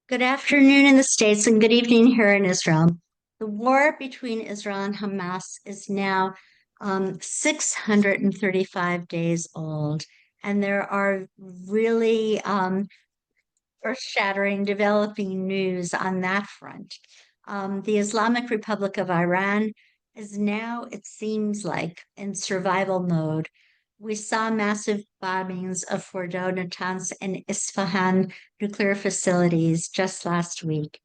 Good afternoon in the States and good evening here in Israel. The war between Israel and Hamas is now 635 days old, and there are really earth-shattering developing news on that front. The Islamic Republic of Iran is now, it seems like, in survival mode. We saw massive bombings of Fordo, Natanz, and Isfahan nuclear facilities just last week.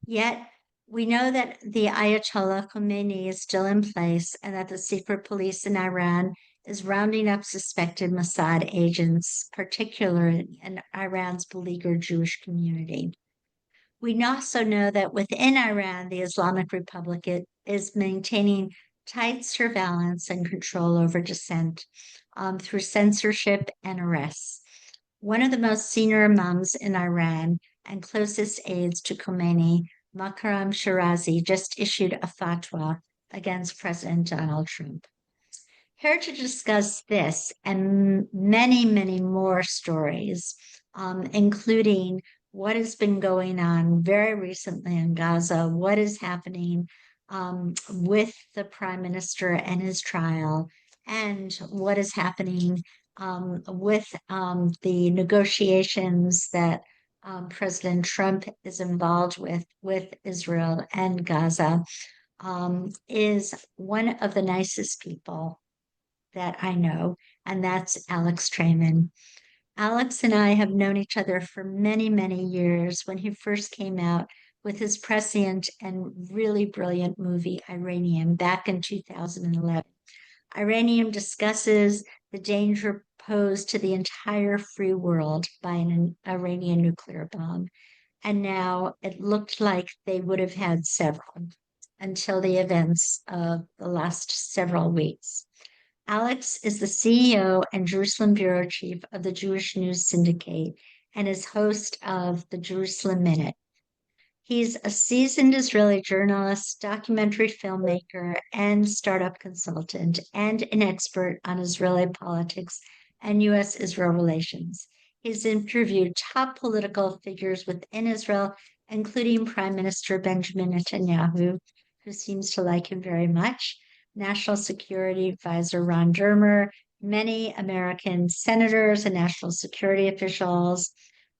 Yet, we know that the Ayatollah Khomeini is still in place and that the secret police in Iran is rounding up suspected Mossad agents, particularly in Iran's beleaguered Jewish community. We also know that within Iran, the Islamic Republic is maintaining tight surveillance and control over dissent through censorship and arrests. One of the most senior imams in Iran and closest aides to Khomeini, Makram Shirazi, just issued a fatwa against President Donald Trump. Here to discuss this and many, many more stories, including what has been going on very recently in Gaza, what is happening with the Prime Minister and his trial, and what is happening with the negotiations that President Trump is involved with Israel and Gaza, is one of the nicest people that I know, and that's Alex Traiman. Alex and I have known each other for many, many years when he first came out with his prescient and really brilliant movie, Iranium, back in 2011. Iranium discusses the danger posed to the entire free world by an Iranian nuclear bomb. And now it looked like they would have had several until the events of the last several weeks. Alex is the CEO and Jerusalem bureau chief of the Jewish News Syndicate and is host of the Jerusalem Minute. He's a seasoned Israeli journalist, documentary filmmaker, and startup consultant, and an expert on Israeli politics and U.S. Israel relations. He's interviewed top political figures within Israel, including Prime Minister Benjamin Netanyahu, who seems to like him very much, National Security Advisor Ron Dermer, many American senators and national security officials.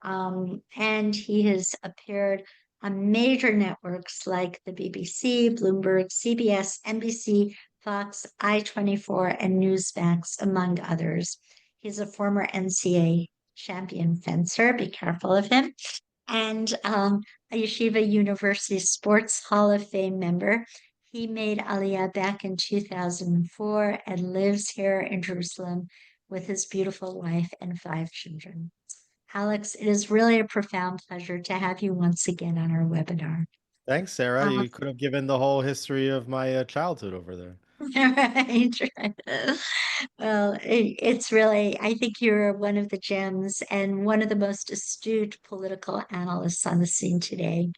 And he has appeared on major networks like the BBC, Bloomberg, CBS, NBC, Fox, I-24, and Newsmax, among others. He's a former NCAA champion fencer. Be careful of him. And a Yeshiva University Sports Hall of Fame member. He made aliyah back in 2004 and lives here in Jerusalem with his beautiful wife and 5 children. Alex, it is really a profound pleasure to have you once again on our webinar. Thanks, Sarah. Uh, You could have given the whole history of my childhood over there. right, right. Well, it's really, I think you're one of the gems and one of the most astute political analysts on the scene today.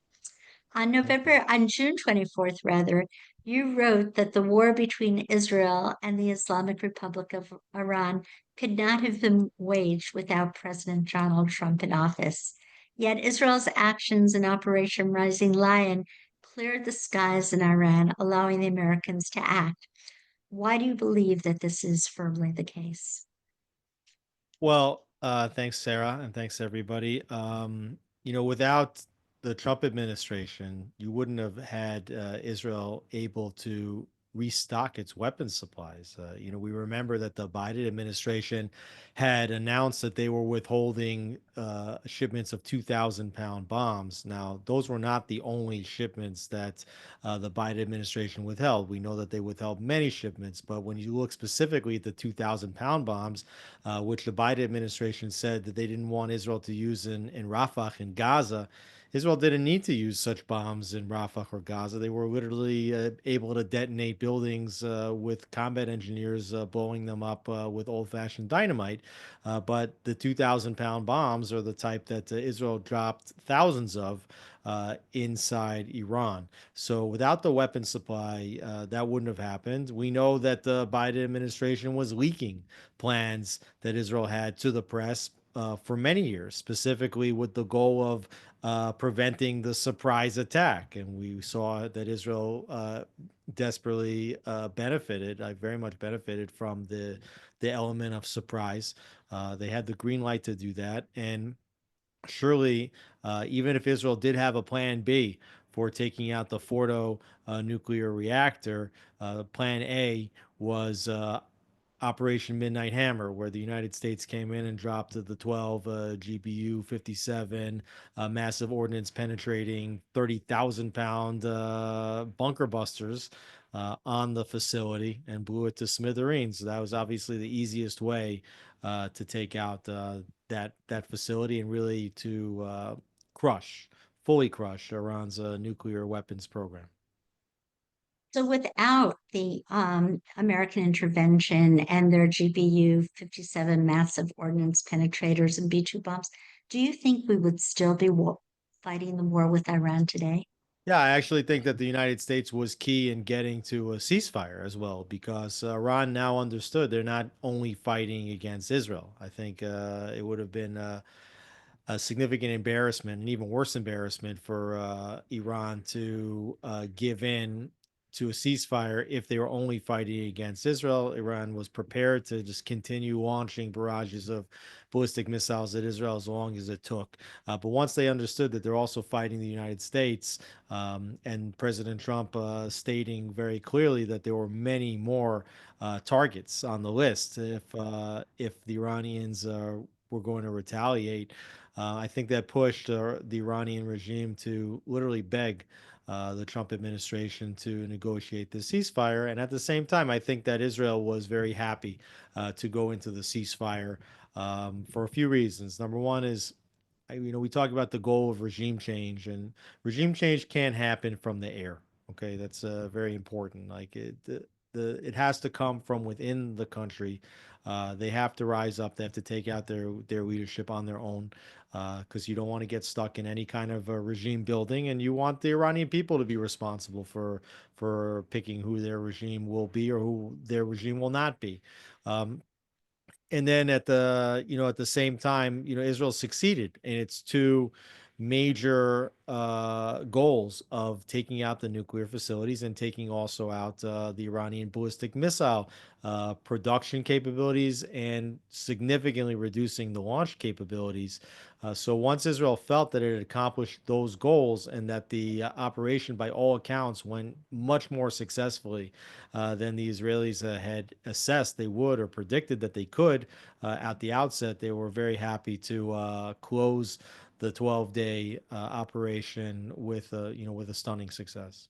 Thank you. On June 24th, rather, you wrote that the war between Israel and the Islamic Republic of Iran could not have been waged without President Donald Trump in office. Yet Israel's actions in Operation Rising Lion cleared the skies in Iran, allowing the Americans to act. Why do you believe that this is firmly the case? Well, thanks, Sarah, and thanks everybody. Without the Trump administration, you wouldn't have had Israel able to restock its weapons supplies. We remember that the Biden administration had announced that they were withholding shipments of 2,000-pound bombs. Now, those were not the only shipments that the Biden administration withheld. We know that they withheld many shipments, but when you look specifically at the 2,000-pound bombs, which the Biden administration said that they didn't want Israel to use in Rafah in Gaza. Israel didn't need to use such bombs in Rafah or Gaza. They were literally able to detonate buildings with combat engineers blowing them up with old fashioned dynamite. But the 2,000-pound bombs are the type that Israel dropped thousands of inside Iran. So without the weapon supply, that wouldn't have happened. We know that the Biden administration was leaking plans that Israel had to the press for many years, specifically with the goal of preventing the surprise attack. And we saw that Israel desperately benefited, very much benefited from the element of surprise. They had the green light to do that, and surely, even if Israel did have a plan B for taking out the Fordo nuclear reactor, plan A was Operation Midnight Hammer, where the United States came in and dropped the 12 GBU 57 massive ordnance penetrating 30,000 pound bunker busters on the facility and blew it to smithereens. So that was obviously the easiest way to take out that facility and really to fully crush Iran's nuclear weapons program. So without the American intervention and their GBU 57 massive ordnance penetrators and B 2 bombs, do you think we would still be fighting the war with Iran today? Yeah, I actually think that the United States was key in getting to a ceasefire as well, because Iran now understood they're not only fighting against Israel. I think it would have been a significant embarrassment, an even worse embarrassment for Iran to give in to a ceasefire if they were only fighting against Israel. Iran was prepared to just continue launching barrages of ballistic missiles at Israel as long as it took. But once they understood that they're also fighting the United States, and President Trump stating very clearly that there were many more targets on the list if the Iranians were going to retaliate. I think that pushed the Iranian regime to literally beg the Trump administration to negotiate the ceasefire. And at the same time, I think that Israel was very happy to go into the ceasefire for a few reasons. Number one is, we talk about the goal of regime change, and regime change can't happen from the air. Okay, that's very important. Like it has to come from within the country. They have to rise up. They have to take out their leadership on their own, because you don't want to get stuck in any kind of regime building, and you want the Iranian people to be responsible for picking who their regime will be or who their regime will not be. Um, and then at the same time, Israel succeeded in its two major goals of taking out the nuclear facilities and taking also out the Iranian ballistic missile production capabilities and significantly reducing the launch capabilities. So once Israel felt that it had accomplished those goals and that the operation, by all accounts, went much more successfully than the Israelis had assessed they would or predicted that they could at the outset, they were very happy to close the 12-day operation with a stunning success.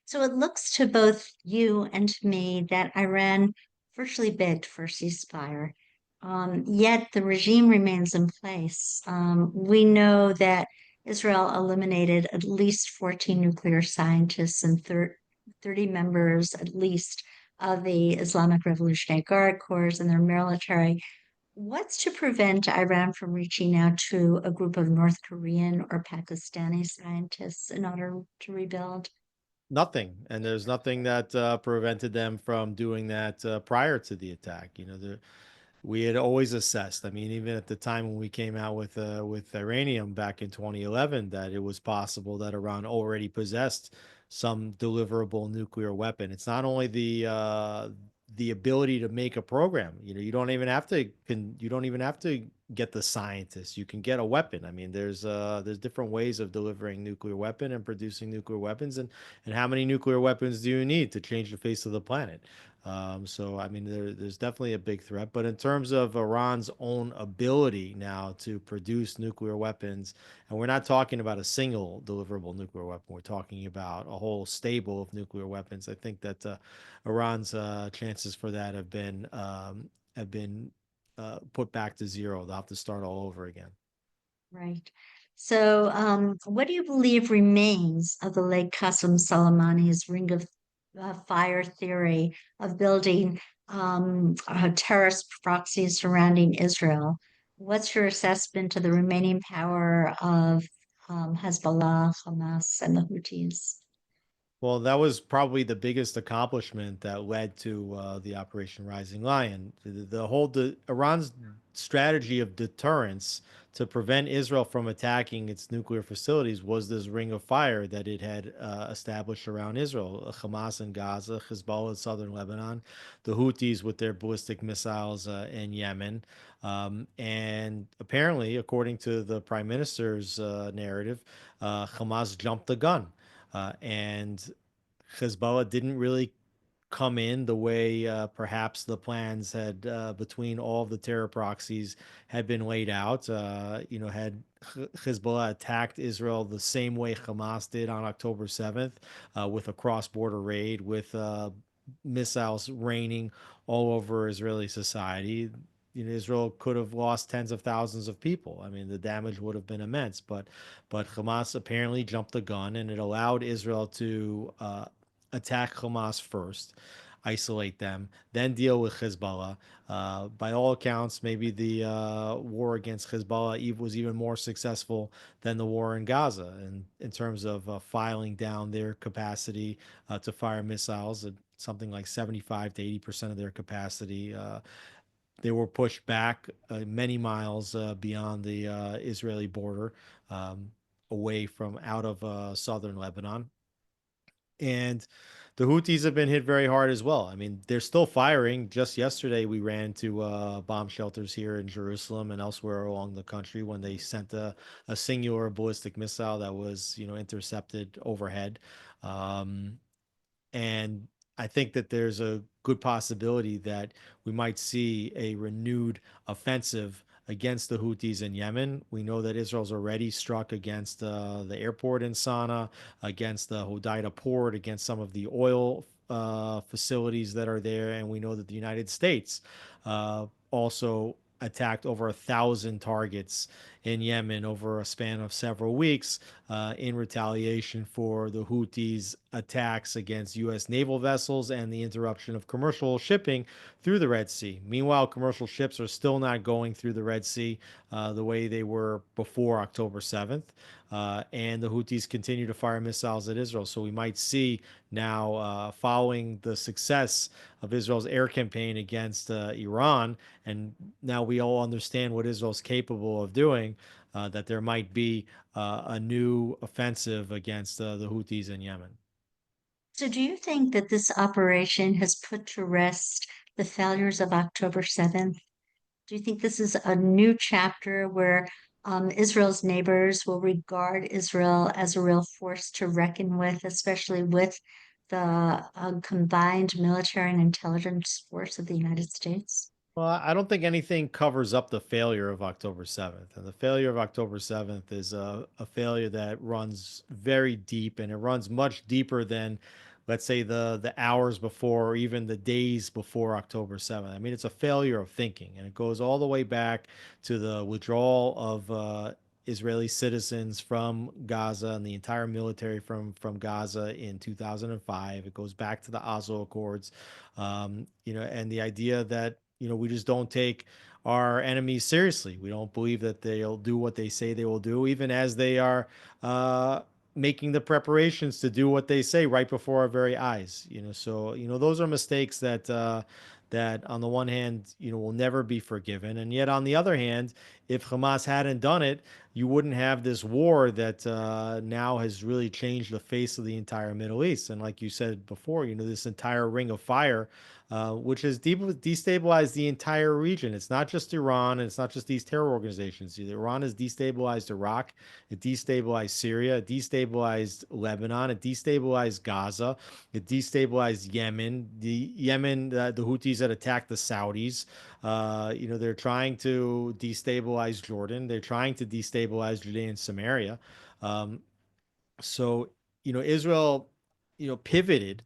So it looks to both you and to me that Iran virtually begged for a ceasefire. Yet the regime remains in place. We know that Israel eliminated at least 14 nuclear scientists and 30 members, at least, of the Islamic Revolutionary Guard Corps and their military. What's to prevent Iran from reaching out to a group of North Korean or Pakistani scientists in order to rebuild? Nothing, and there's nothing that prevented them from doing that prior to the attack. We had always assessed. I mean, even at the time when we came out with uranium back in 2011, that it was possible that Iran already possessed some deliverable nuclear weapon. It's not only the ability to make a program. You don't even have to get the scientists. You can get a weapon. I mean, there's different ways of delivering nuclear weapon and producing nuclear weapons, and how many nuclear weapons do you need to change the face of the planet? So, I mean, there's definitely a big threat. But in terms of Iran's own ability now to produce nuclear weapons, and we're not talking about a single deliverable nuclear weapon, we're talking about a whole stable of nuclear weapons. I think that Iran's chances for that have been put back to zero. They'll have to start all over again. Right. So, what do you believe remains of the late Qassam Soleimani's Ring of Fire theory of building terrorist proxies surrounding Israel? What's your assessment of the remaining power of Hezbollah, Hamas, and the Houthis? Well, that was probably the biggest accomplishment that led to the Operation Rising Lion. Iran's strategy of deterrence to prevent Israel from attacking its nuclear facilities was this ring of fire that it had established around Israel. Hamas in Gaza, Hezbollah in southern Lebanon, the Houthis with their ballistic missiles in Yemen. And apparently, according to the prime minister's narrative, Hamas jumped the gun. And Hezbollah didn't really come in the way perhaps the plans had between all of the terror proxies had been laid out. Had Hezbollah attacked Israel the same way Hamas did on October 7th with a cross border raid, with missiles raining all over Israeli society. Israel could have lost tens of thousands of people. I mean, the damage would have been immense. But Hamas apparently jumped the gun, and it allowed Israel to attack Hamas first, isolate them, then deal with Hezbollah. By all accounts, maybe the war against Hezbollah was even more successful than the war in Gaza in terms of filing down their capacity to fire missiles. Something like 75 to 80% of their capacity. They were pushed back many miles beyond the Israeli border, um, away from out of southern Lebanon. And the Houthis have been hit very hard as well. I mean, they're still firing. Just yesterday, we ran to bomb shelters here in Jerusalem and elsewhere along the country when they sent a singular ballistic missile that was, intercepted overhead. Um, and I think that there's a good possibility that we might see a renewed offensive against the Houthis in Yemen. We know that Israel's already struck against the airport in Sana'a, against the Hodeida port, against some of the oil facilities that are there. And we know that the United States also attacked over 1,000 targets in Yemen over a span of several weeks in retaliation for the Houthis' attacks against U.S. naval vessels and the interruption of commercial shipping through the Red Sea. Meanwhile, commercial ships are still not going through the Red Sea the way they were before October 7th. And the Houthis continue to fire missiles at Israel. So we might see now, following the success of Israel's air campaign against Iran, and now we all understand what Israel's capable of doing, that there might be a new offensive against the Houthis in Yemen. So, do you think that this operation has put to rest the failures of October 7th? Do you think this is a new chapter where Israel's neighbors will regard Israel as a real force to reckon with, especially with the combined military and intelligence force of the United States? Well, I don't think anything covers up the failure of October 7th. And the failure of October 7th is a failure that runs very deep, and it runs much deeper than, let's say, the hours before or even the days before October 7th. I mean, it's a failure of thinking, and it goes all the way back to the withdrawal of Israeli citizens from Gaza and the entire military from Gaza in 2005. It goes back to the Oslo Accords, and the idea that we just don't take our enemies seriously. We don't believe that they'll do what they say they will do, even as they are making the preparations to do what they say right before our very eyes. So those are mistakes that on the one hand, will never be forgiven, and yet on the other hand, if Hamas hadn't done it, you wouldn't have this war that now has really changed the face of the entire Middle East. And like you said before, this entire ring of fire, which has destabilized the entire region. It's not just Iran, and it's not just these terror organizations. Iran has destabilized Iraq, it destabilized Syria, it destabilized Lebanon, it destabilized Gaza, it destabilized Yemen. The Houthis had attacked the Saudis. They're trying to destabilize Jordan. They're trying to destabilize Judea and Samaria. Um, so, Israel, pivoted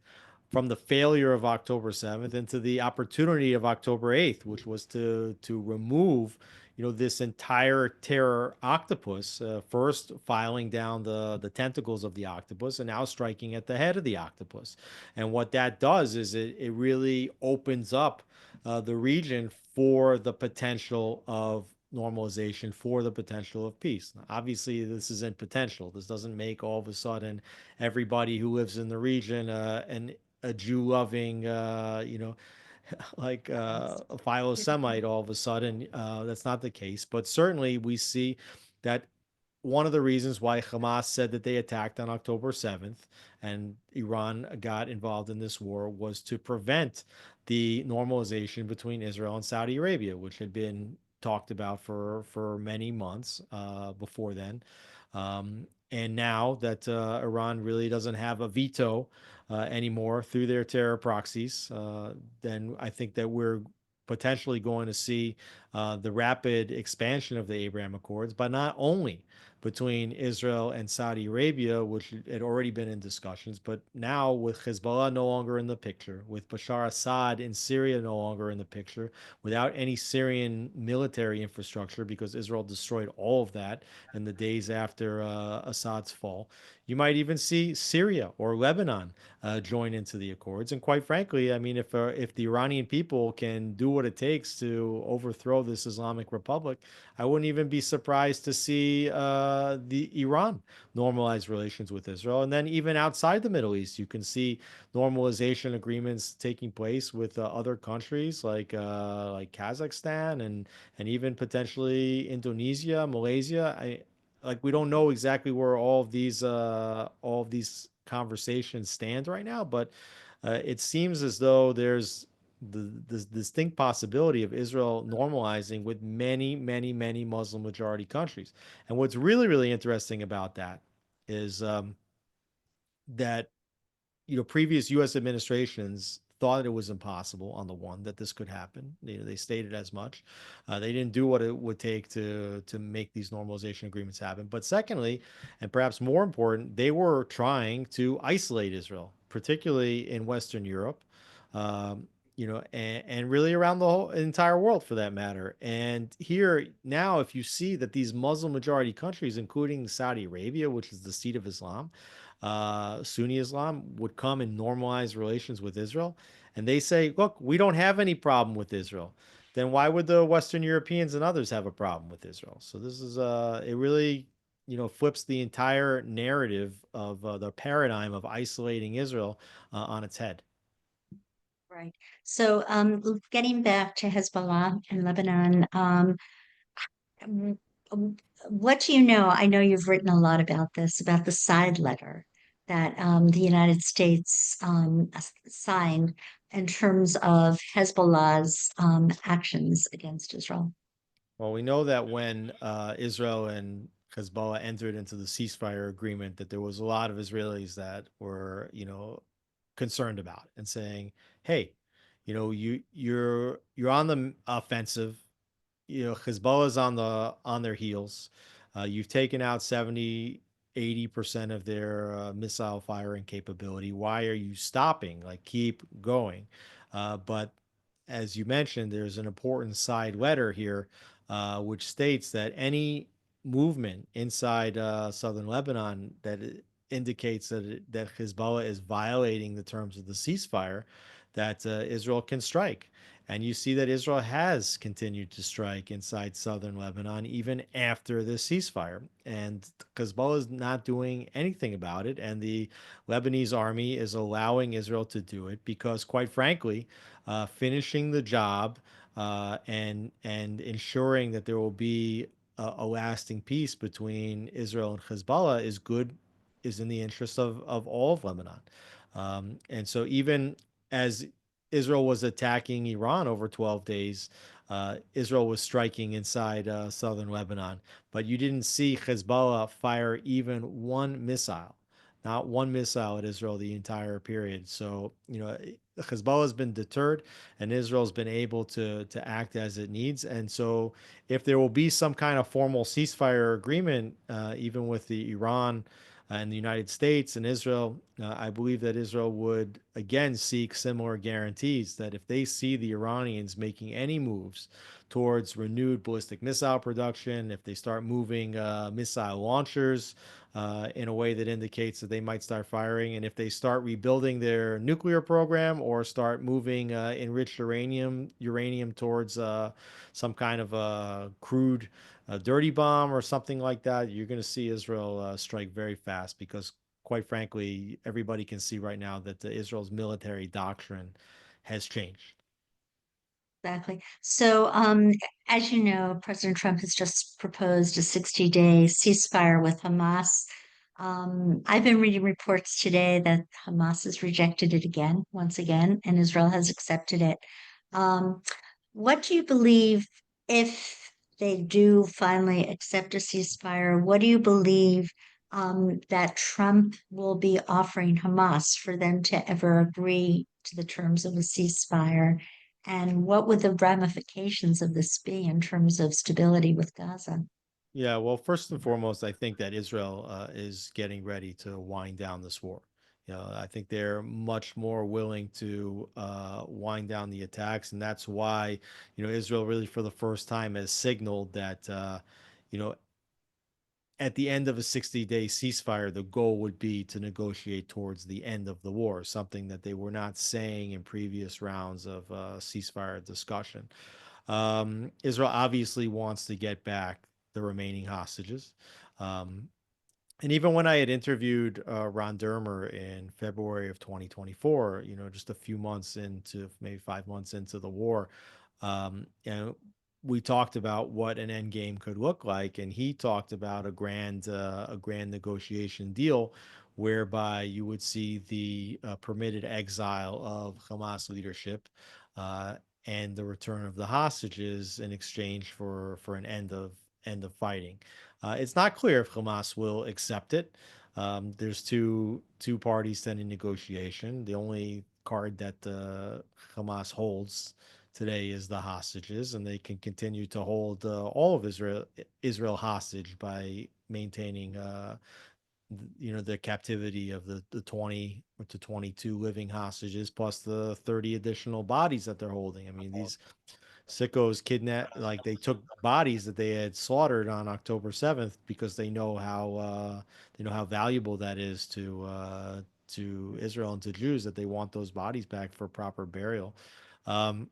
from the failure of October 7th into the opportunity of October 8th, which was to remove, this entire terror octopus, first filing down the tentacles of the octopus and now striking at the head of the octopus. And what that does is it really opens up the region for the potential of normalization for the potential of peace. Now, obviously, this isn't potential. This doesn't make all of a sudden everybody who lives in the region a Jew loving, like a philo-Semite all of a sudden. That's not the case. But certainly we see that one of the reasons why Hamas said that they attacked on October 7th and Iran got involved in this war was to prevent the normalization between Israel and Saudi Arabia, which had been talked about for many months before then. And now that Iran really doesn't have a veto anymore through their terror proxies, then I think that we're potentially going to see the rapid expansion of the Abraham Accords, but not only between Israel and Saudi Arabia, which had already been in discussions, but now with Hezbollah no longer in the picture, with Bashar Assad in Syria no longer in the picture, without any Syrian military infrastructure, because Israel destroyed all of that in the days after Assad's fall. You might even see Syria or Lebanon join into the accords. And quite frankly, I mean, if the Iranian people can do what it takes to overthrow this Islamic Republic, I wouldn't even be surprised to see the Iran normalize relations with Israel. And then even outside the Middle East, you can see normalization agreements taking place with other countries like Kazakhstan and even potentially Indonesia, Malaysia. We don't know exactly where all of these conversations stand right now, but it seems as though there's the distinct possibility of Israel normalizing with many, many, many Muslim majority countries. And what's really, really interesting about that is that previous U.S. administrations thought it was impossible on the one that this could happen. They stated as much. They didn't do what it would take to make these normalization agreements happen. But secondly, and perhaps more important, they were trying to isolate Israel, particularly in Western Europe. And really around the whole entire world for that matter. And here now, if you see that these Muslim majority countries, including Saudi Arabia, which is the seat of Islam, Sunni Islam, would come and normalize relations with Israel, and they say, look, we don't have any problem with Israel, then why would the Western Europeans and others have a problem with Israel? So this is it really flips the entire narrative of the paradigm of isolating Israel on its head. Right. So, getting back to Hezbollah and Lebanon, um, what do you know? I know you've written a lot about this, about the side letter that the United States signed in terms of Hezbollah's actions against Israel. Well, we know that when Israel and Hezbollah entered into the ceasefire agreement, that there was a lot of Israelis that were, concerned about and saying, "Hey, you're on the offensive. Hezbollah's on their heels. You've taken out 70-80% of their missile firing capability. Why are you stopping? Like, keep going." But as you mentioned, there's an important side letter here, which states that any movement inside southern Lebanon that indicates that Hezbollah is violating the terms of the ceasefire, that Israel can strike. And you see that Israel has continued to strike inside southern Lebanon even after the ceasefire. And Hezbollah is not doing anything about it. And the Lebanese army is allowing Israel to do it because, quite frankly, finishing the job and ensuring that there will be a lasting peace between Israel and Hezbollah is in the interest of all of Lebanon. And so even as Israel was attacking Iran over 12 days, Israel was striking inside southern Lebanon. But you didn't see Hezbollah fire even one missile, not one missile at Israel the entire period. So, Hezbollah has been deterred and Israel's been able to act as it needs. And so, if there will be some kind of formal ceasefire agreement, even with the Iran and the United States and Israel, I believe that Israel would again seek similar guarantees that if they see the Iranians making any moves towards renewed ballistic missile production, if they start moving missile launchers in a way that indicates that they might start firing, and if they start rebuilding their nuclear program or start moving enriched uranium towards some kind of crude dirty bomb or something like that, you're going to see Israel strike very fast because, quite frankly, everybody can see right now that Israel's military doctrine has changed. Exactly. So, as you know, President Trump has just proposed a 60-day ceasefire with Hamas. I've been reading reports today that Hamas has rejected it again, once again, and Israel has accepted it. Um, what do you believe if they do finally accept a ceasefire? What do you believe that Trump will be offering Hamas for them to ever agree to the terms of a ceasefire? And what would the ramifications of this be in terms of stability with Gaza? Yeah, well, first and foremost, I think that Israel is getting ready to wind down this war. I think they're much more willing to wind down the attacks, and that's why, Israel really for the first time has signaled that, you know, at the end of a 60-day ceasefire, the goal would be to negotiate towards the end of the war, something that they were not saying in previous rounds of ceasefire discussion. Israel obviously wants to get back the remaining hostages. Um, and even when I had interviewed Ron Dermer in February of 2024, just a few months into, maybe 5 months into the war, we talked about what an end game could look like, and he talked about a grand negotiation deal whereby you would see the permitted exile of Hamas leadership uh, and the return of the hostages in exchange for an end of fighting. It's not clear if Hamas will accept it. There's two parties to any negotiation. The only card that Hamas holds today is the hostages, and they can continue to hold all of Israel hostage by maintaining the captivity of the 20 to 22 living hostages plus the 30 additional bodies that they're holding. I mean, these sickos like they took bodies that they had slaughtered on October 7th because they know how valuable that is to Israel and to Jews, that they want those bodies back for proper burial. Um,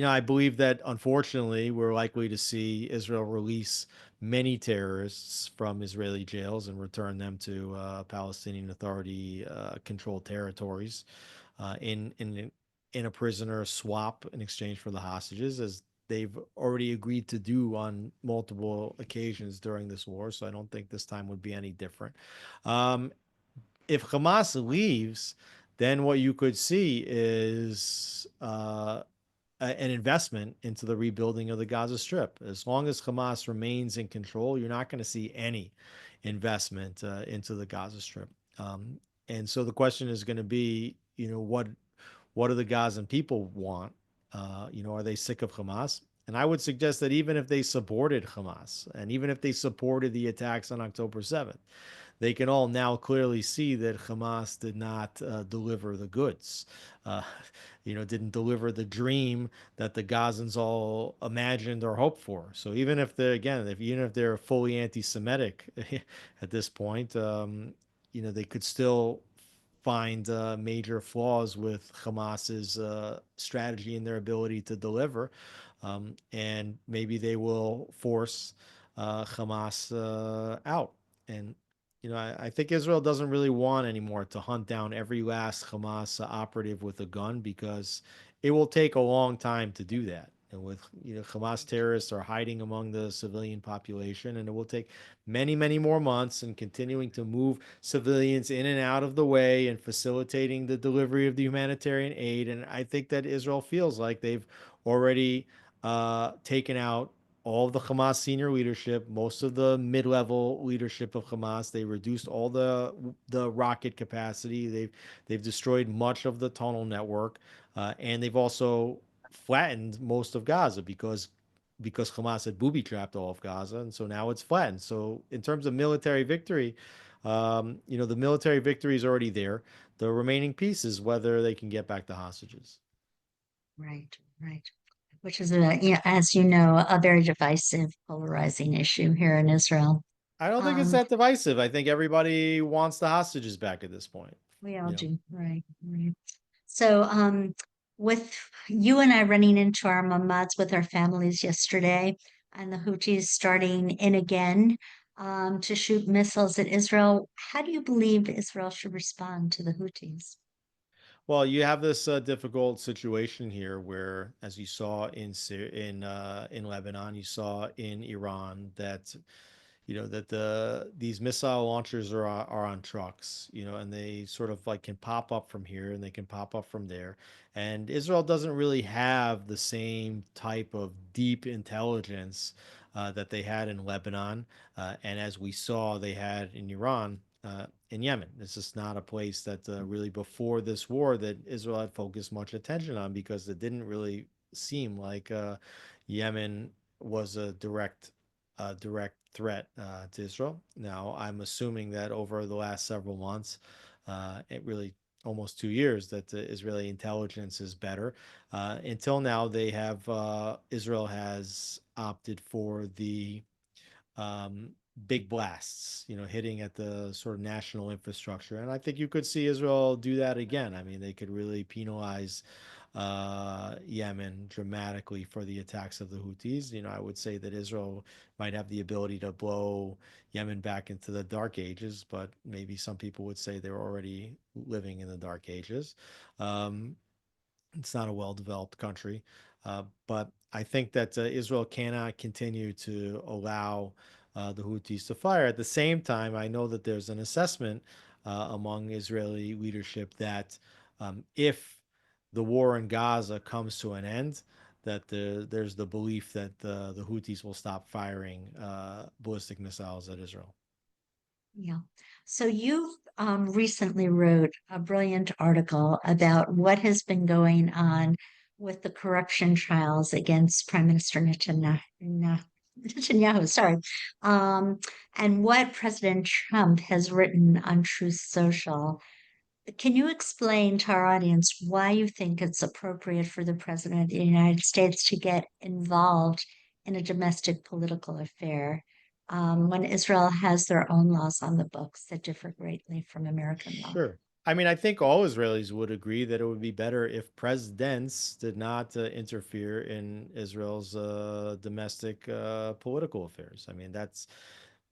I believe that unfortunately we're likely to see Israel release many terrorists from Israeli jails and return them to Palestinian Authority controlled territories in a prisoner swap in exchange for the hostages, as they've already agreed to do on multiple occasions during this war. So I don't think this time would be any different. Um, if Hamas leaves, then what you could see is an investment into the rebuilding of the Gaza Strip. As long as Hamas remains in control, you're not going to see any investment into the Gaza Strip. Um, and so the question is going to be, what do the Gazan people want? Are they sick of Hamas? And I would suggest that even if they supported Hamas, and even if they supported the attacks on October 7th, they can all now clearly see that Hamas did not deliver the goods, uh, didn't deliver the dream that the Gazans all imagined or hoped for. So even if they're fully anti-Semitic at this point, they could still find major flaws with Hamas's strategy and their ability to deliver. And maybe they will force Hamas out. And I think Israel doesn't really want anymore to hunt down every last Hamas operative with a gun, because it will take a long time to do that. And with Hamas terrorists are hiding among the civilian population, and it will take many, many more months, and continuing to move civilians in and out of the way and facilitating the delivery of the humanitarian aid. And I think that Israel feels like they've already taken out all of the Hamas senior leadership, most of the mid-level leadership of Hamas. They reduced all the rocket capacity. They've destroyed much of the tunnel network, and they've also flattened most of Gaza because Hamas had booby trapped all of Gaza, and so now it's flattened. So in terms of military victory, The military victory is already there. The remaining piece is whether they can get back the hostages. Right, right. Which is, as you know, a very divisive, polarizing issue here in Israel. I don't think it's Um, that divisive. I think everybody wants the hostages back at this point. we all You know, do, right, right. So, with you and I running into our mamads with our families yesterday, and the Houthis starting in again, to shoot missiles at Israel, how do you believe Israel should respond to the Houthis? well, you have this difficult situation here, where, as you saw in Lebanon, you saw in Iran that that these missile launchers are on trucks, and they sort of like can pop up from here and they can pop up from there. And Israel doesn't really have the same type of deep intelligence that they had in Lebanon, and as we saw, they had in Iran. In Yemen, this is not a place that really before this war that Israel had focused much attention on, because it didn't really seem like Yemen was a direct threat to Israel. Now, I'm assuming that over the last several months, it really almost 2 years, that the Israeli intelligence is better. Until now, Israel has opted for the big blasts, hitting at the sort of national infrastructure. And I think you could see Israel do that again. I mean, they could really penalize Yemen dramatically for the attacks of the Houthis. I would say that Israel might have the ability to blow Yemen back into the dark ages, but maybe some people would say they're already living in the dark ages. Um, it's not a well-developed country, but I think that Israel cannot continue to allow the Houthis to fire. At the same time, I know that there's an assessment among Israeli leadership that if the war in Gaza comes to an end, that there's the belief that the Houthis will stop firing ballistic missiles at Israel. Yeah. So you recently wrote a brilliant article about what has been going on with the corruption trials against Prime Minister Netanyahu, sorry, um, and what President Trump has written on Truth Social. Can you explain to our audience why you think it's appropriate for the President of the United States to get involved in a domestic political affair, when Israel has their own laws on the books that differ greatly from American law? Sure. I mean, I think all Israelis would agree that it would be better if presidents did not interfere in Israel's domestic political affairs. I mean,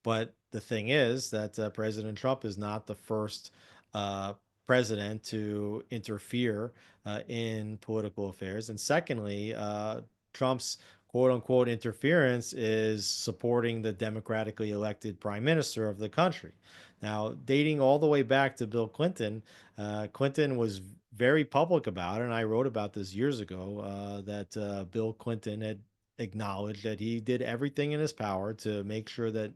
but the thing is that President Trump is not the first uh, president to interfere in political affairs. And secondly, Trump's quote unquote interference is supporting the democratically elected prime minister of the country. Now, dating all the way back to Bill Clinton, Clinton was very public about it, and I wrote about this years ago, that Bill Clinton had acknowledged that he did everything in his power to make sure that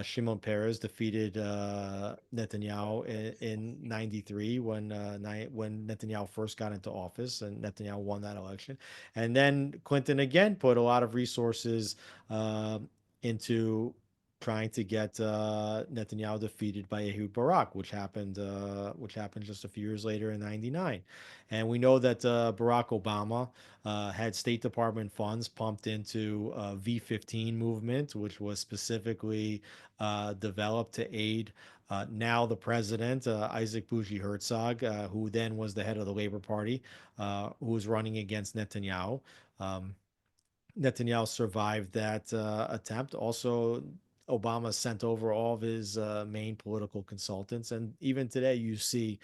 Shimon Peres defeated Netanyahu in '93, when Netanyahu first got into office, and Netanyahu won that election. And then Clinton again put a lot of resources uh, into trying to get Netanyahu defeated by Ehud Barak, which happened just a few years later in '99. And we know that Barack Obama had State Department funds pumped into V-15 movement, which was specifically developed to aid now the president, Isaac Bougie Herzog, who then was the head of the Labor Party, who was running against Netanyahu. Um, Netanyahu survived that attempt. Also, Obama sent over all of his main political consultants, and even today you see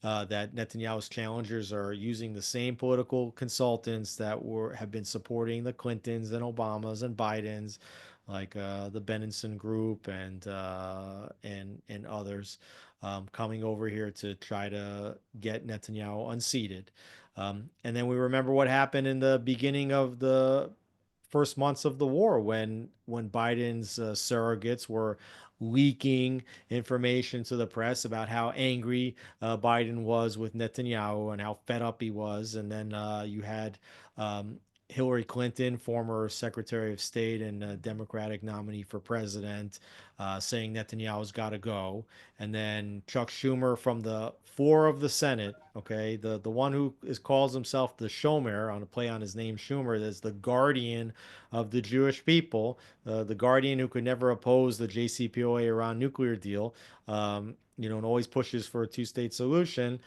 that Netanyahu's challengers are using the same political consultants that have been supporting the Clintons and Obamas and Bidens, like the Benenson Group and others, coming over here to try to get Netanyahu unseated. And then we remember what happened in the beginning of the first months of the war, when Biden's surrogates were leaking information to the press about how angry Biden was with Netanyahu and how fed up he was. And then you had Hillary Clinton, former Secretary of State and Democratic nominee for president, saying Netanyahu's got to go. And then Chuck Schumer from the floor of the Senate, okay, the one who calls himself the Shomer, on a play on his name Schumer, is the guardian of the Jewish people, the guardian who could never oppose the JCPOA Iran nuclear deal. And always pushes for a two-state solution.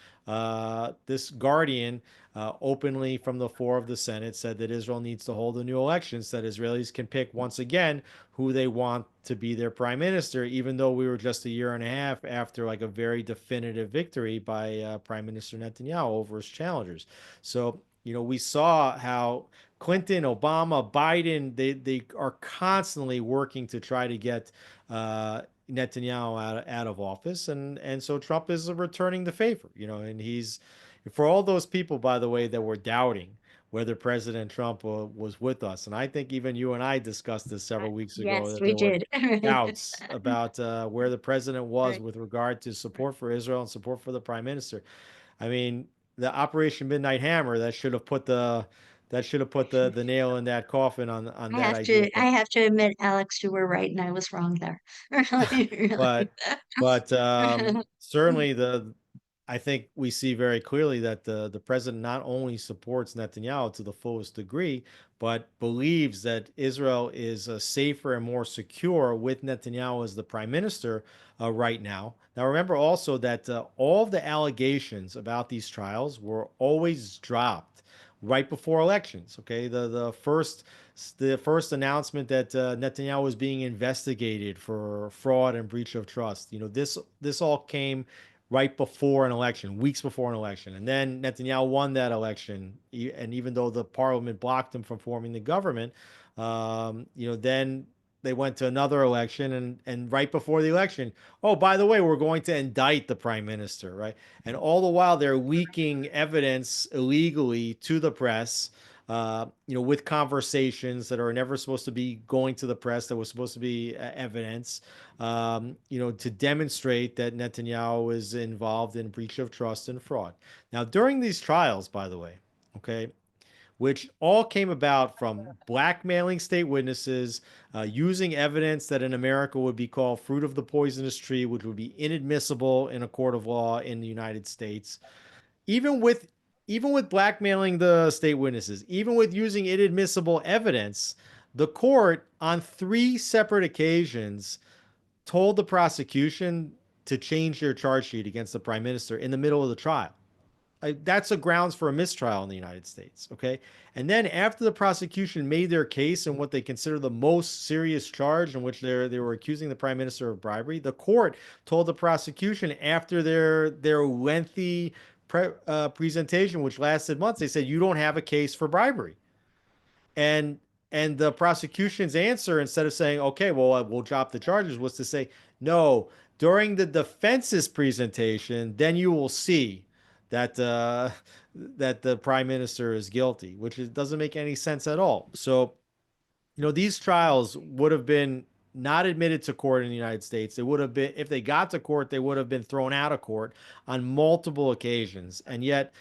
This guardian openly from the floor of the Senate said that Israel needs to hold a new election so that Israelis can pick once again who they want to be their prime minister, even though we were just a year and a half after like a very definitive victory by Prime Minister Netanyahu over his challengers. So, we saw how Clinton, Obama, Biden, they are constantly working to try to get Netanyahu out of office, and so Trump is returning the favor, and he's for all those people, by the way, that were doubting whether President Trump was with us. And I think even you and I discussed this several weeks ago, Yes, that we there were did. doubts about where the president was Right, with regard to right. support for Israel and support for the prime minister. I mean, the Operation Midnight Hammer that should have put the nail in that coffin on that idea. I have to admit, Alex, you were right, and I was wrong there. Really, really. But certainly I think we see very clearly that the president not only supports Netanyahu to the fullest degree, but believes that Israel is safer and more secure with Netanyahu as the prime minister right now. Now, remember also that all of the allegations about these trials were always dropped right before elections. Okay, the first announcement that Netanyahu was being investigated for fraud and breach of trust. This all came right before an election, weeks before an election. And then Netanyahu won that election. And even though the parliament blocked him from forming the government, then they went to another election, and right before the election, oh, by the way, we're going to indict the prime minister, right? And all the while they're leaking evidence illegally to the press, with conversations that are never supposed to be going to the press, that was supposed to be evidence, to demonstrate that Netanyahu is involved in breach of trust and fraud. Now, during these trials, by the way, okay, which all came about from blackmailing state witnesses, using evidence that in America would be called fruit of the poisonous tree, which would be inadmissible in a court of law in the United States. Even with blackmailing the state witnesses, even with using inadmissible evidence, the court on three separate occasions told the prosecution to change their charge sheet against the prime minister in the middle of the trial. That's a grounds for a mistrial in the United States. Okay. And then after the prosecution made their case in what they consider the most serious charge, in which they were accusing the prime minister of bribery, the court told the prosecution, after their lengthy presentation, which lasted months, they said, you don't have a case for bribery. And the prosecution's answer, instead of saying, okay, well, we'll drop the charges, was to say, no, during the defense's presentation, then you will see that that the prime minister is guilty, which doesn't make any sense at all. So, these trials would have been not admitted to court in the United States. They would have been, if they got to court, they would have been thrown out of court on multiple occasions. And yet,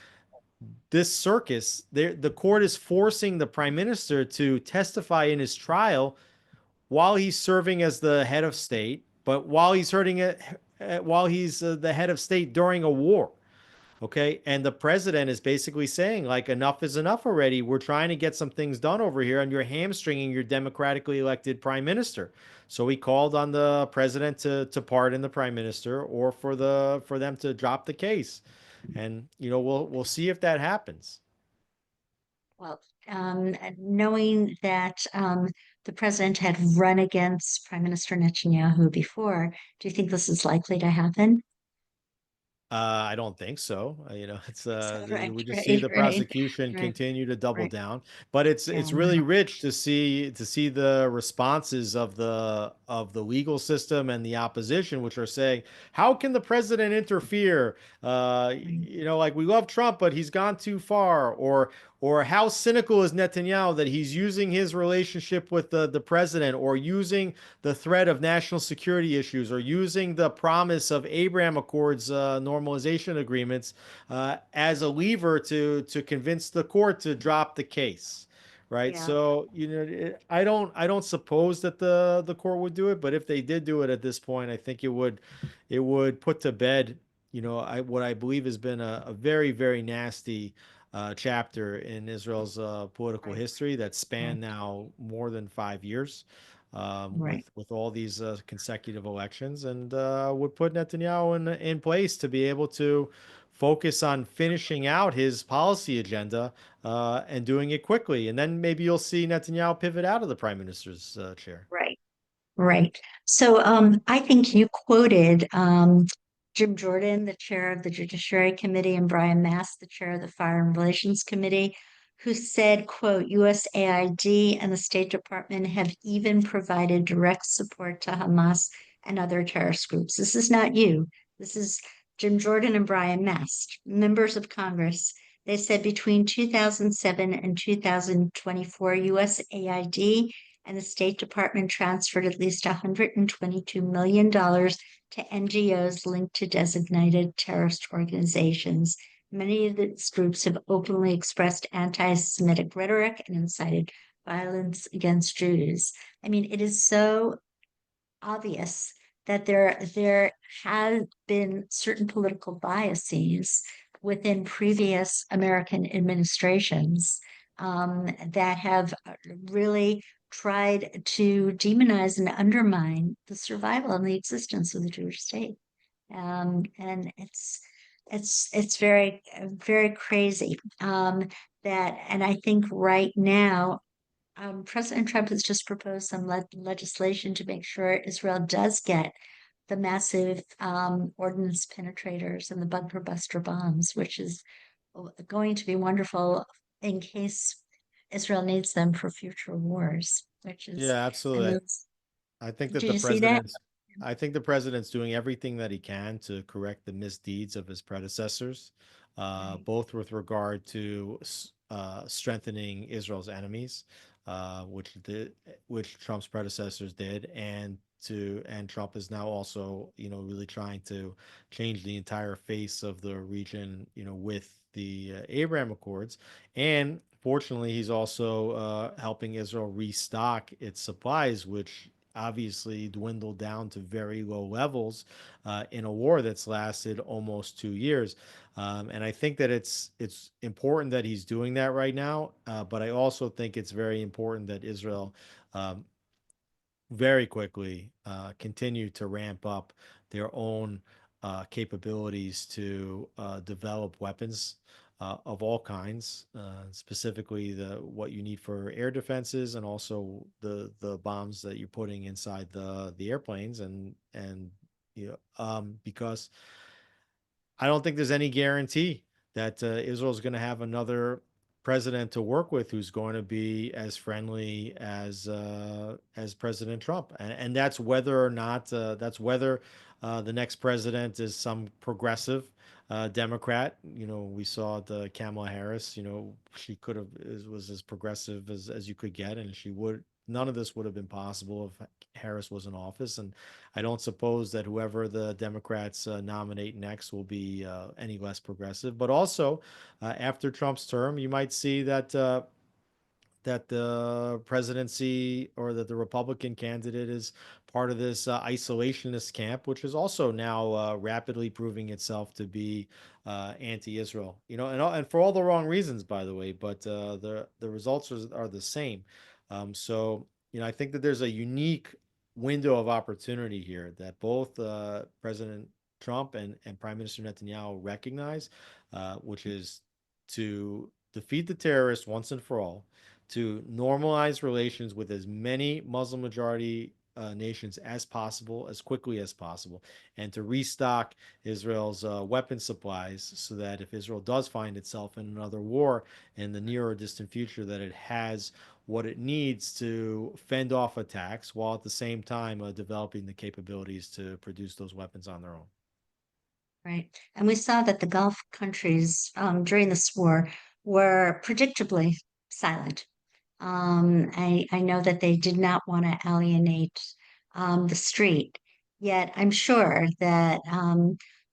this circus, the court is forcing the prime minister to testify in his trial while he's serving as the head of state, but while he's the head of state during a war. Okay. And the president is basically saying, like, enough is enough already. We're trying to get some things done over here, and you're hamstringing your democratically elected prime minister. So he called on the president to pardon the prime minister, or for them to drop the case. And we'll see if that happens. Well, knowing that the president had run against Prime Minister Netanyahu before, do you think this is likely to happen? I don't think so. It's So, right, we just see right, the right, prosecution right, continue to double right. down, but Yeah, it's really rich to see the responses of the legal system and the opposition, which are saying, how can the president interfere? right. Like, we love Trump, but he's gone too far, or how cynical is Netanyahu that he's using his relationship with the president, or using the threat of national security issues, or using the promise of Abraham Accords normalization agreements as a lever to convince the court to drop the case, right? Yeah, So, I don't suppose that the court would do it, but if they did do it at this point, I think it would put to bed, what I believe has been a very, very nasty chapter in Israel's political right, history that right, spanned now more than 5 years, right, with all these consecutive elections, and would put Netanyahu in place to be able to focus on finishing out his policy agenda, and doing it quickly. And then maybe you'll see Netanyahu pivot out of the prime minister's chair. right. Right. So I think you quoted Jim Jordan, the chair of the Judiciary Committee, and Brian Mast, the chair of the Foreign Relations Committee, who said, quote, USAID and the State Department have even provided direct support to Hamas and other terrorist groups. This is not you. This is Jim Jordan and Brian Mast, members of Congress. They said between 2007 and 2024, USAID and the State Department transferred at least $122 million to NGOs linked to designated terrorist organizations. Many of these groups have openly expressed anti Semitic rhetoric and incited violence against Jews. I mean, it is so obvious that there have been certain political biases within previous American administrations that have really tried to demonize and undermine the survival and the existence of the Jewish state. And it's very very crazy that, and I think right now President Trump has just proposed some legislation to make sure Israel does get the massive ordnance penetrators and the bunker buster bombs, which is going to be wonderful in case Israel needs them for future wars, which is, Yeah, and absolutely. those, I think that did you see that? I think the president's doing everything that he can to correct the misdeeds of his predecessors, Right, both with regard to strengthening Israel's enemies, which Trump's predecessors did, and Trump is now also, really trying to change the entire face of the region, with the Abraham Accords. And fortunately, he's also helping Israel restock its supplies, which obviously dwindled down to very low levels in a war that's lasted almost 2 years. And I think that it's important that he's doing that right now. But I also think it's very important that Israel, um, very quickly, continue to ramp up their own capabilities to develop weapons of all kinds, specifically the what you need for air defenses, and also the bombs that you're putting inside the airplanes, and because I don't think there's any guarantee that Israel is going to have another president to work with who's going to be as friendly as President Trump, and that's whether the next president is some progressive Democrat. We saw the Kamala Harris. She could have was as progressive as you could get, and she would. None of this would have been possible if Harris was in office, and I don't suppose that whoever the Democrats nominate next will be any less progressive. But also, after Trump's term, you might see that the presidency, or that the Republican candidate is part of this isolationist camp, which is also now rapidly proving itself to be anti-Israel. And for all the wrong reasons, by the way. But the results are the same. So I think that there's a unique window of opportunity here that both President Trump and Prime Minister Netanyahu recognize, which is to defeat the terrorists once and for all, to normalize relations with as many Muslim majority nations as possible, as quickly as possible, and to restock Israel's weapon supplies, so that if Israel does find itself in another war in the near or distant future, that it has what it needs to fend off attacks, while at the same time developing the capabilities to produce those weapons on their own. right. And we saw that the Gulf countries during this war were predictably silent. I know that they did not want to alienate the street, yet I'm sure that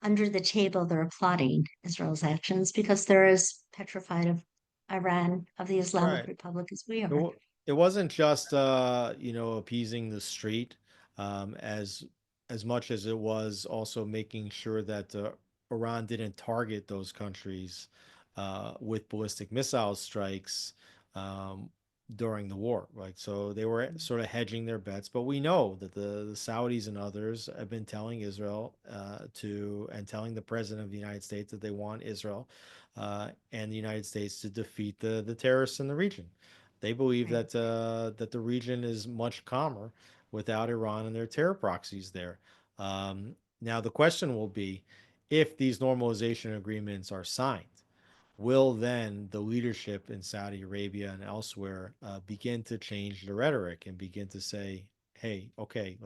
under the table they're applauding Israel's actions because they're as petrified of Iran, of the Islamic Right. Republic, as we It, are. wa- it wasn't just appeasing the street, as much as it was also making sure that Iran didn't target those countries with ballistic missile strikes um, during the war, right? So they were sort of hedging their bets. But we know that the Saudis and others have been telling Israel and telling the president of the United States that they want Israel and the United States to defeat the terrorists in the region. They believe Right. that the region is much calmer without Iran and their terror proxies there. Now the question will be, if these normalization agreements are signed, will then the leadership in Saudi Arabia and elsewhere begin to change the rhetoric and begin to say, "Hey, okay,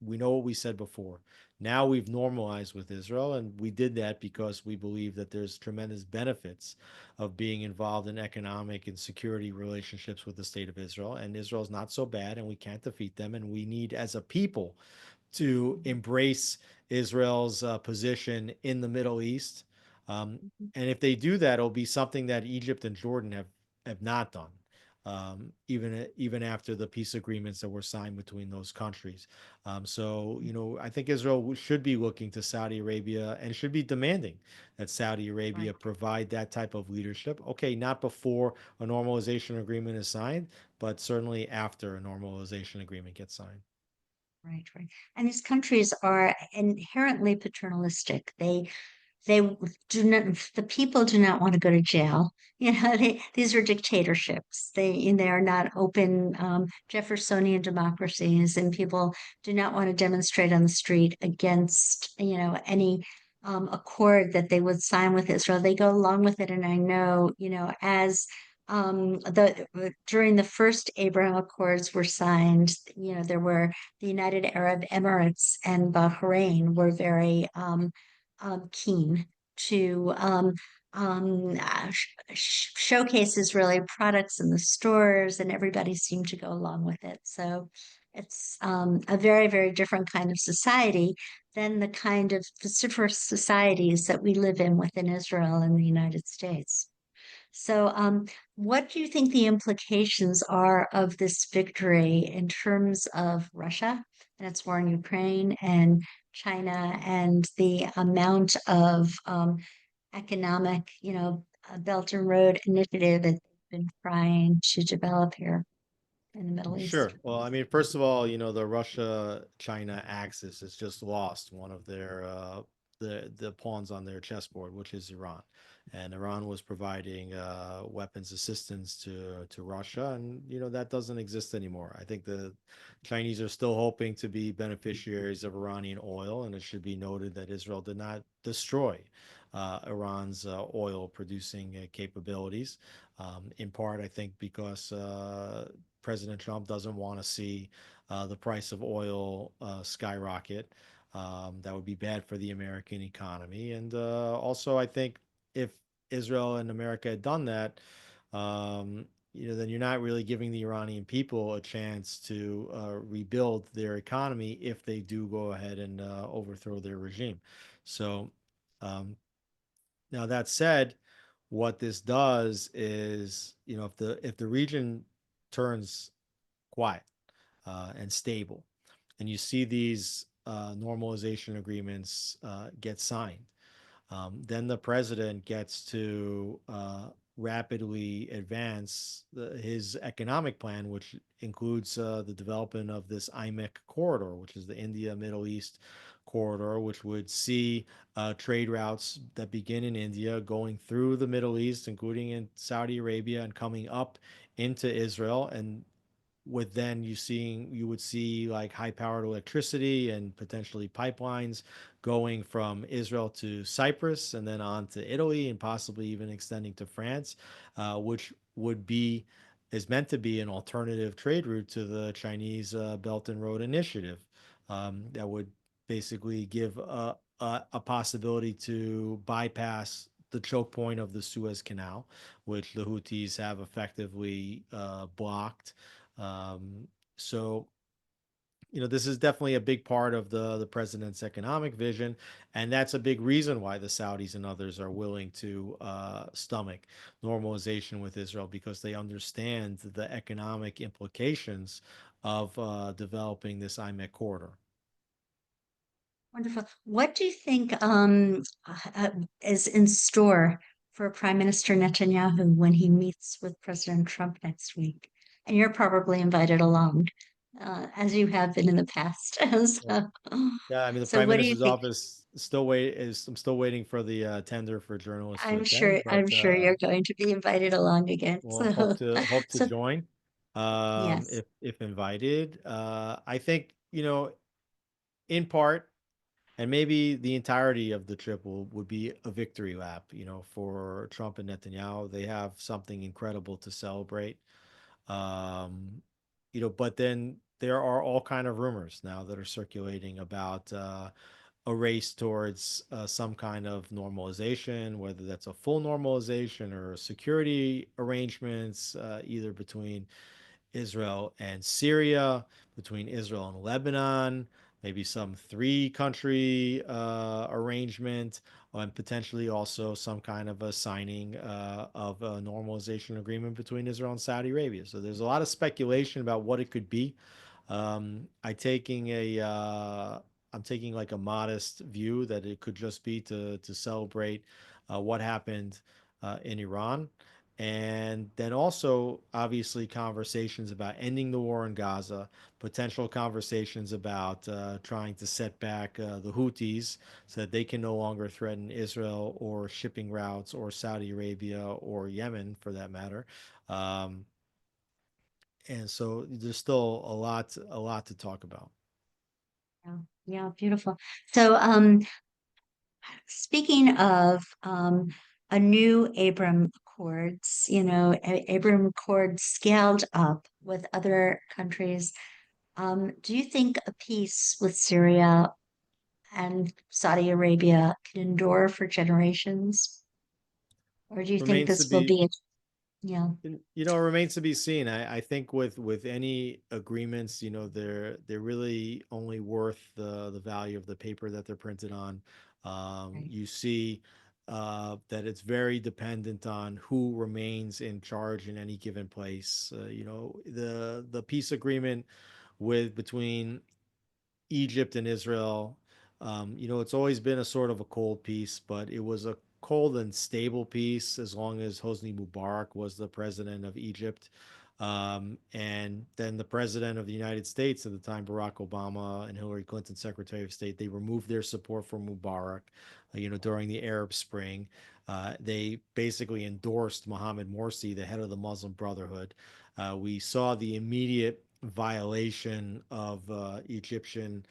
we know what we said before. Now we've normalized with Israel, and we did that because we believe that there's tremendous benefits of being involved in economic and security relationships with the state of Israel. And Israel's not so bad, and we can't defeat them. And we need, as a people, to embrace Israel's position in the Middle East. Um, Mhm. and if they do that, it'll be something that Egypt and Jordan have not done, even after the peace agreements that were signed between those countries. So, I think Israel should be looking to Saudi Arabia and should be demanding that Saudi Right. Arabia provide that type of leadership. Okay, not before a normalization agreement is signed, but certainly after a normalization agreement gets signed. Right, right. And these countries are inherently paternalistic. They do not, the people do not want to go to jail. These are dictatorships. They are not open Jeffersonian democracies, and people do not want to demonstrate on the street against, any accord that they would sign with Israel. They go along with it, and I know, as the during the first Abraham Accords were signed, there were the United Arab Emirates and Bahrain were very keen to showcase Israeli products in the stores, and everybody seemed to go along with it. So it's a very, very different kind of society than the kind of vociferous societies that we live in within Israel and the United States. So, what do you think the implications are of this victory in terms of Russia and its war in Ukraine and China and the amount of economic, Belt and Road initiative that they've been trying to develop here in the Middle East? Sure. Well, I mean, first of all, the Russia-China axis has just lost one of their the pawns on their chessboard, which is Iran. And Iran was providing weapons assistance to Russia, and that doesn't exist anymore. I think the Chinese are still hoping to be beneficiaries of Iranian oil, and it should be noted that Israel did not destroy Iran's oil producing capabilities. In part, I think because President Trump doesn't want to see the price of oil skyrocket. That would be bad for the American economy. And also, I think if Israel and America had done that, then you're not really giving the Iranian people a chance to rebuild their economy if they do go ahead and overthrow their regime. So, um, now that said, what this does is, if the region turns quiet and stable, and you see these normalization agreements get signed, then the president gets to rapidly advance his economic plan, which includes the development of this IMEC corridor, which is the India Middle East corridor, which would see trade routes that begin in India, going through the Middle East, including in Saudi Arabia, and coming up into Israel. And with then you would see like high powered electricity and potentially pipelines going from Israel to Cyprus and then on to Italy and possibly even extending to France, which would be is meant to be an alternative trade route to the Chinese Belt and Road Initiative, that would basically give a possibility to bypass the choke point of the Suez Canal, which the Houthis have effectively blocked. um, so, this is definitely a big part of the president's economic vision, and that's a big reason why the Saudis and others are willing to stomach normalization with Israel because they understand the economic implications of developing this IMEC corridor. Wonderful. What do you think is in store for Prime Minister Netanyahu when he meets with President Trump next week? And you're probably invited along, as you have been in the past. Yeah. So, Yeah, I mean the so prime what do you minister's think? office still wait is I'm still waiting for the tender for journalists to I'm attend, sure I'm but sure you're going to be invited along again. we'll So, hope to so join yes. if invited. I think in part and maybe the entirety of the trip would be a victory lap, for Trump and Netanyahu. They have something incredible to celebrate. Um, but then there are all kind of rumors now that are circulating about a race towards some kind of normalization, whether that's a full normalization or security arrangements, either between Israel and Syria, between Israel and Lebanon, maybe some three-country arrangement, and potentially also some kind of a signing of a normalization agreement between Israel and Saudi Arabia. So there's a lot of speculation about what it could be. I taking a I'm taking like a modest view that it could just be to celebrate what happened in Iran, and then also obviously conversations about ending the war in Gaza, potential conversations about trying to set back the Houthis so that they can no longer threaten Israel or shipping routes or Saudi Arabia or Yemen for that matter. Um, and so there's still a lot to talk about. Yeah, yeah, beautiful. So, speaking of a new Abram Accords, Abram Accords scaled up with other countries. Do you think a peace with Syria and Saudi Arabia can endure for generations? Or do you think Remains to this will be be yeah, it remains to be seen. I think with any agreements, they're really only worth the value of the paper that they're printed on. right. You see that it's very dependent on who remains in charge in any given place. The peace agreement with between Egypt and Israel. It's always been a sort of a cold peace, but it was a cold and stable peace as long as Hosni Mubarak was the president of Egypt. And then the president of the United States at the time, Barack Obama and Hillary Clinton, Secretary of State, they removed their support for Mubarak, during the Arab Spring. They basically endorsed Mohammed Morsi, the head of the Muslim Brotherhood. We saw the immediate violation of Egyptian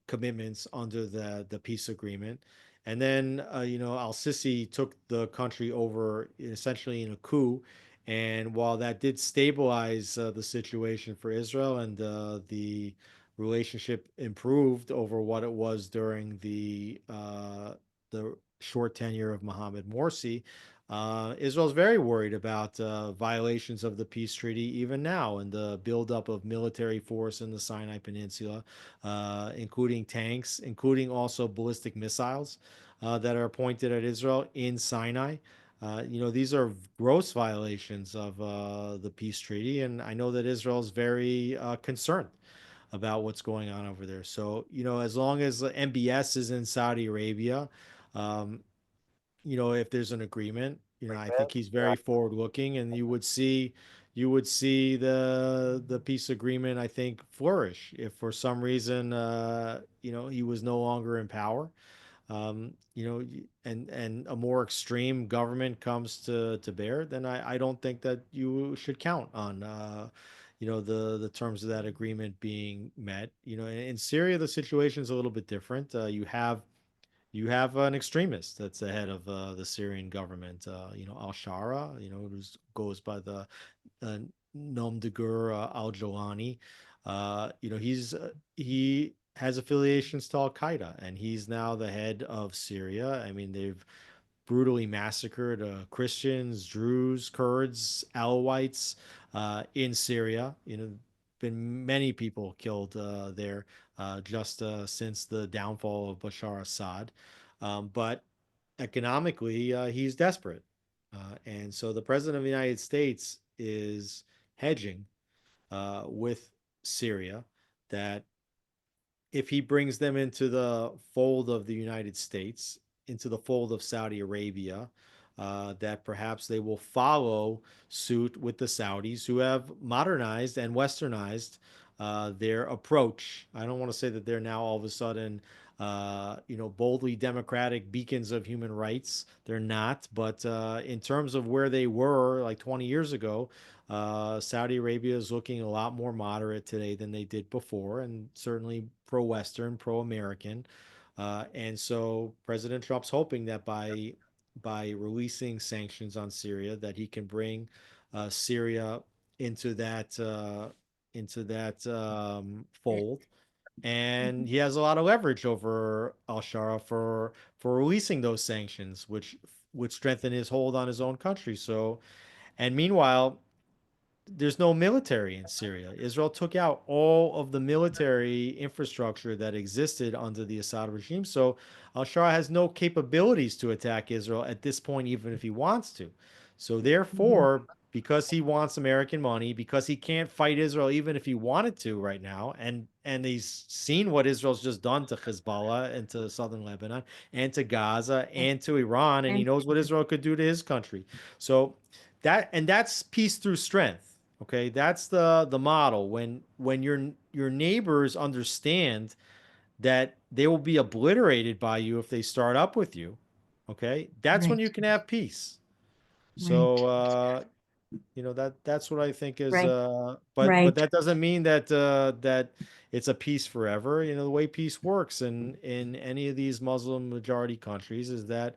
commitments under the peace agreement. And then, Al Sisi took the country over essentially in a coup. And while that did stabilize the situation for Israel and the relationship improved over what it was during the short tenure of Mohammed Morsi, Israel's very worried about violations of the peace treaty even now and the buildup of military force in the Sinai Peninsula, including tanks, including also ballistic missiles that are pointed at Israel in Sinai. These are gross violations of the peace treaty, and I know that Israel is very concerned about what's going on over there. So, as long as MBS is in Saudi Arabia, um, if there's an agreement, I think he's very forward looking, and you would see the peace agreement, I think, flourish if for some reason, he was no longer in power, and a more extreme government comes to bear, then I don't think that you should count on the terms of that agreement being met. In Syria, the situation is a little bit different. You have an extremist that's the head of the Syrian government, al-Shara, who goes by the uh, nom de guerre al-Jolani. He has affiliations to Al Qaeda, and he's now the head of Syria. I mean, they've brutally massacred Christians, Druze, Kurds, Alawites in Syria. been many people killed there just since the downfall of Bashar Assad. But economically, he's desperate. And so the president of the United States is hedging with Syria that if he brings them into the fold of the United States, into the fold of Saudi Arabia, that perhaps they will follow suit with the Saudis who have modernized and westernized their approach. I don't want to say that they're now all of a sudden, boldly democratic beacons of human rights. They're not, but in terms of where they were like 20 years ago, Saudi Arabia is looking a lot more moderate today than they did before, and certainly pro-Western, pro-American. And so President Trump's hoping that by releasing sanctions on Syria, that he can bring Syria into that fold. And he has a lot of leverage over al-Shara for releasing those sanctions, which would strengthen his hold on his own country. So, and meanwhile, there's no military in Syria. Israel took out all of the military infrastructure that existed under the Assad regime. So al-Shara has no capabilities to attack Israel at this point, even if he wants to. So therefore, because he wants American money, because he can't fight Israel even if he wanted to right now, and he's seen what Israel's just done to Hezbollah and to southern Lebanon and to Gaza and to Iran, and he knows what Israel could do to his country. So that's peace through strength. Okay, that's the model. When your neighbors understand that they will be obliterated by you if they start up with you, okay, that's when Right, you can have peace. right, So that's what I think is. right, But right. that doesn't mean that it's a peace forever. The way peace works in any of these Muslim majority countries is that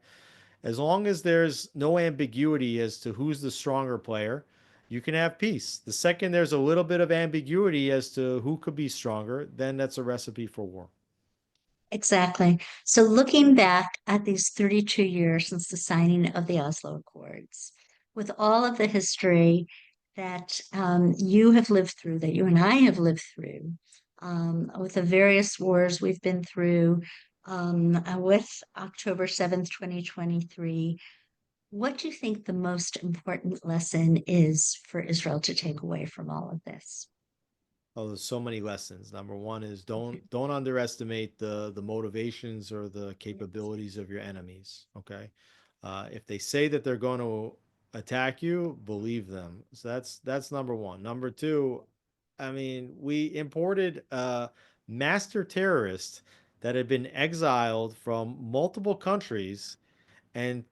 as long as there's no ambiguity as to who's the stronger player, you can have peace. The second there's a little bit of ambiguity as to who could be stronger, then that's a recipe for war. Exactly. So looking back at these 32 years since the signing of the Oslo Accords, with all of the history that you have lived through, that you and I have lived through, with the various wars we've been through, with October 7th, 2023, what do you think the most important lesson is for Israel to take away from all of this? Oh, there's so many lessons. Number one is don't underestimate the motivations or the capabilities of your enemies. Okay, if they say that they're going to attack you, believe them. So that's number one. Number two, I mean, we imported master terrorists that had been exiled from multiple countries and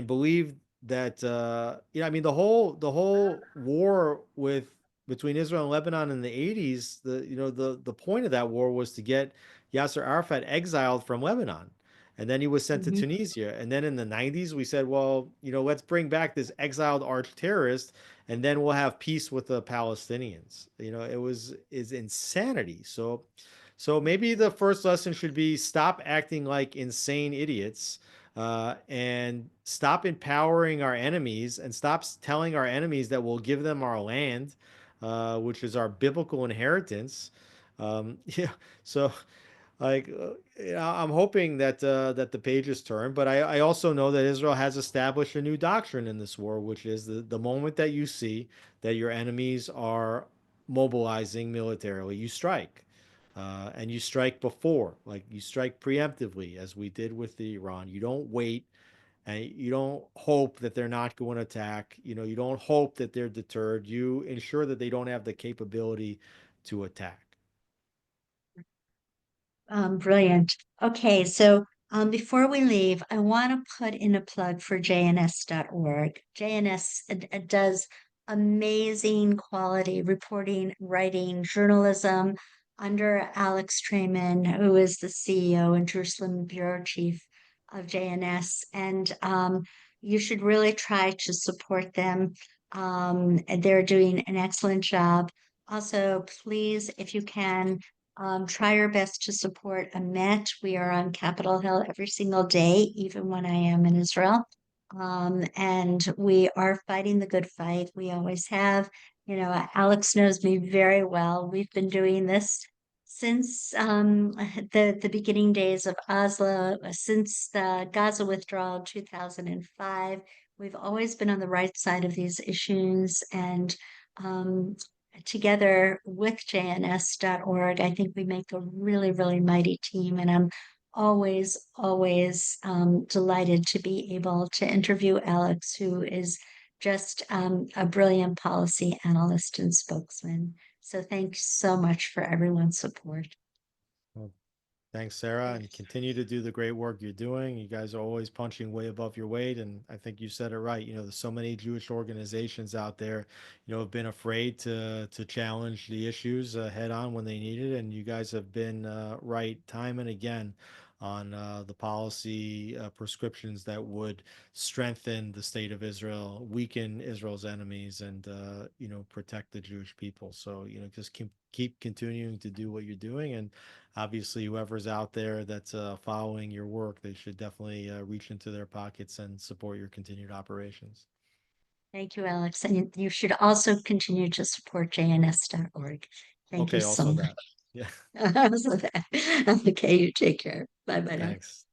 believed that I mean the whole war with between Israel and Lebanon in the 80s, the point of that war was to get Yasser Arafat exiled from Lebanon. And then he was sent to Mhm. Tunisia. And then in the 90s, we said, well, let's bring back this exiled arch terrorist and then we'll have peace with the Palestinians. Is insanity. So maybe the first lesson should be stop acting like insane idiots and stop empowering our enemies and stop telling our enemies that we'll give them our land, which is our biblical inheritance. Yeah, so like I'm hoping that the pages turn, but I also know that Israel has established a new doctrine in this war, which is the moment that you see that your enemies are mobilizing militarily, you strike. And you strike before, like you strike preemptively, as we did with the Iran. You don't wait and you don't hope that they're not going to attack. You don't hope that they're deterred. You ensure that they don't have the capability to attack. Brilliant. Okay, so before we leave, I want to put in a plug for jns.org. JNS does amazing quality reporting, writing, journalism under Alex Traiman, who is the CEO and Jerusalem bureau chief of JNS. And you should really try to support them. And they're doing an excellent job. Also, please, if you can, try your best to support a Met. We are on Capitol Hill every single day, even when I am in Israel. And we are fighting the good fight. We always have. Alex knows me very well. We've been doing this since the beginning days of Oslo, since the Gaza withdrawal 2005. We've always been on the right side of these issues, and um, together with jns.org, I think we make a really, really mighty team. And I'm always, always delighted to be able to interview Alex, who is just a brilliant policy analyst and spokesman. So thanks so much for everyone's support. Well, thanks, Sarah, and continue to do the great work you're doing. You guys are always punching way above your weight, and I think you said it right. There's so many Jewish organizations out there, have been afraid to challenge the issues head on when they need it, and you guys have been right time and again on the policy prescriptions that would strengthen the state of Israel, weaken Israel's enemies, and protect the Jewish people. So just keep continuing to do what you're doing, and obviously whoever's out there that's following your work, they should definitely reach into their pockets and support your continued operations. Thank you, Alex. And you should also continue to support jns.org. Thank you Okay, so also much. that. Yeah. Okay, you take care. Bye bye now. Thanks.